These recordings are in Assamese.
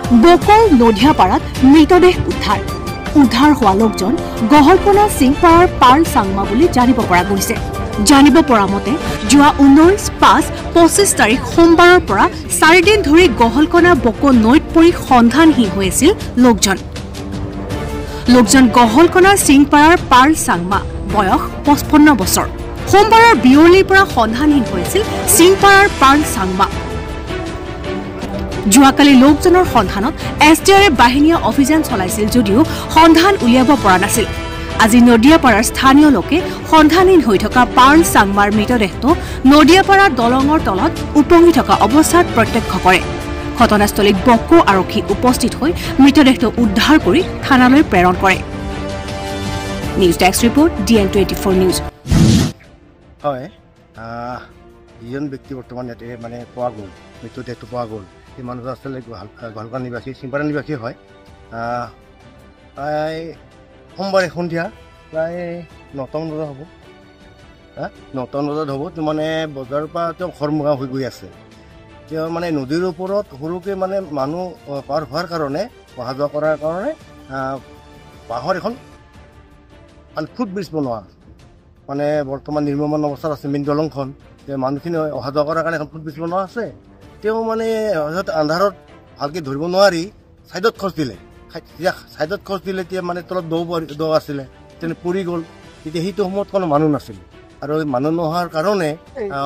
বকল নদিয়াপাৰাত মৃতদেহ উদ্ধাৰ হোৱা লোকজন গহলকণা সিংপাৰাৰ পাৰ্ল চাংমা বুলি জানিব পৰা গৈছে। জানিব পৰা মতে যোৱা 19/5/25 তাৰিখ সোমবাৰৰ পৰা 4 দিন ধৰি গহলকণা বকল নৈত পৰি সন্ধানহীন হৈ আছিল লোকজন গহলকণা সিংপাৰাৰ পাৰ্ল চাংমা, বয়স 55 বছৰ। সোমবাৰৰ বিয়লিৰ পৰা সন্ধানহীন হৈছিল সিংপাৰাৰ পাৰ্ল চাংমা। যোৱাকালি লোকজনৰ সন্ধানত SDRF বাহিনীয়ে অভিযান চলাইছিল যদিও সন্ধান উলিয়াব পৰা নাছিল। আজি নদিয়াপাৰাৰ স্থানীয় লোকে সন্ধানহীন হৈ থকা পাৰ্ল চাংমাৰ মৃতদেহটো নদিয়াপাৰা দলঙৰ তলত উপঙি থকা অৱস্থাত প্ৰত্যক্ষ কৰে। ঘটনাস্থলীত বকো আৰক্ষী উপস্থিত হৈ মৃতদেহটো উদ্ধাৰ কৰি থানালৈ প্ৰেৰণ কৰে। News desk report DN24 news. হয়, যিজন ব্যক্তি বৰ্তমান ইয়াতে মানে পোৱা গ'ল, মৃতদেহটো পোৱা গ'ল, সেই মানুহজন আচলতে গহলকণা নিবাসী, সিংপাৰা নিবাসী হয়। প্ৰায় সোমবাৰে সন্ধিয়া প্ৰায় 9টামান বজাত হ'ব, 9টামান বজাত হ'ব। মানে বজাৰৰ পৰা তেওঁ ঘৰমুখা হৈ গৈ আছে। তেওঁ মানে নদীৰ ওপৰত সৰুকৈ মানে মানুহ পাৰ হোৱাৰ কাৰণে, অহা যোৱা কৰাৰ কাৰণে বাঁহৰ এখন মানে ফুটব্ৰিজ বনোৱা, মানে বৰ্তমান নিৰ্মাণ অৱস্থাত আছে মেইন দলংখন। মানুহখিনি অহা যোৱা কৰাৰ কাৰণে এখন ফুটব্ৰিজ বনোৱা আছে। তেওঁ মানে আন্ধাৰত ভালকৈ ধৰিব নোৱাৰি ছাইডত খোজ দিলে। ছাইডত খোজ দিলে এতিয়া মানে তলত দ আছিলে, তেনে পৰি গ'ল। তেতিয়া সেইটো সময়ত কোনো মানুহ নাছিল, আৰু মানুহ নোহোৱাৰ কাৰণে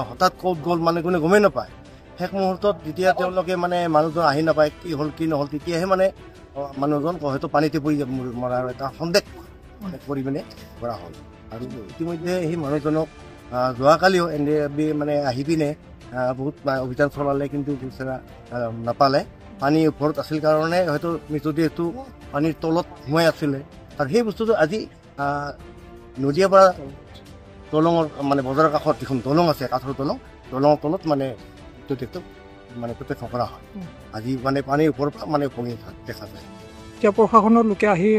হঠাৎ ক'ত গ'ল মানে কোনে গমেই নাপায়। শেষ মুহূৰ্তত যেতিয়া তেওঁলোকে মানে মানুহজন আহি নাপায়, কি হ'ল কি নহ'ল, তেতিয়াহে মানে মানুহজন হয়তো পানীতে পৰি যাব মৰাৰ এটা সন্দেহ কৰি পিনে কৰা হ'ল। আৰু ইতিমধ্যে সেই মানুহজনক যোৱাকালিও মানে আহি পিনে বহুত অভিযান চলালে, কিন্তু নাপালে। পানীৰ ওপৰত আছিল কাৰণে হয়তো মৃতদেহটো পানীৰ তলত সোমাই আছিলে। আৰু সেই বস্তুটো আজি নদিয়াপাৰা দলঙৰ মানে বজাৰৰ কাষত যিখন দলং আছে, কাঠৰ দলঙৰ তলত মানে মৃতদেহটো মানে প্ৰত্যক্ষ কৰা হয়। আজি মানে পানীৰ ওপৰৰ পৰা মানে উপঙি দেখা যায়। এতিয়া প্ৰশাসনৰ লোকে আহি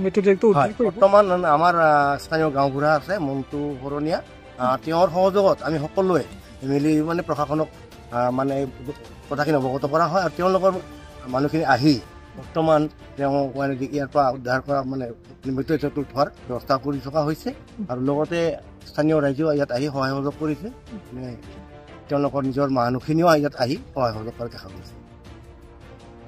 মৃতদেহটো বৰ্তমান আমাৰ স্থানীয় গাঁওবুঢ়া আছে মন্টু শৰণীয়া, তেওঁৰ সহযোগত আমি সকলোৱে মিলি মানে প্ৰশাসনক মানে কথাখিনি অৱগত কৰা হয়। আৰু তেওঁলোকৰ মানুহখিনি আহি বৰ্তমান তেওঁ ইয়াৰ পৰা উদ্ধাৰ কৰা মানে মৃতদেহটো উঠোৱাৰ ব্যৱস্থা কৰি থকা হৈছে। আৰু লগতে স্থানীয় ৰাইজেও ইয়াত আহি সহায় সহযোগ কৰিছে। তেওঁলোকৰ নিজৰ মানুহখিনিও ইয়াত আহি সহায় সহযোগ কৰা দেখা গৈছে।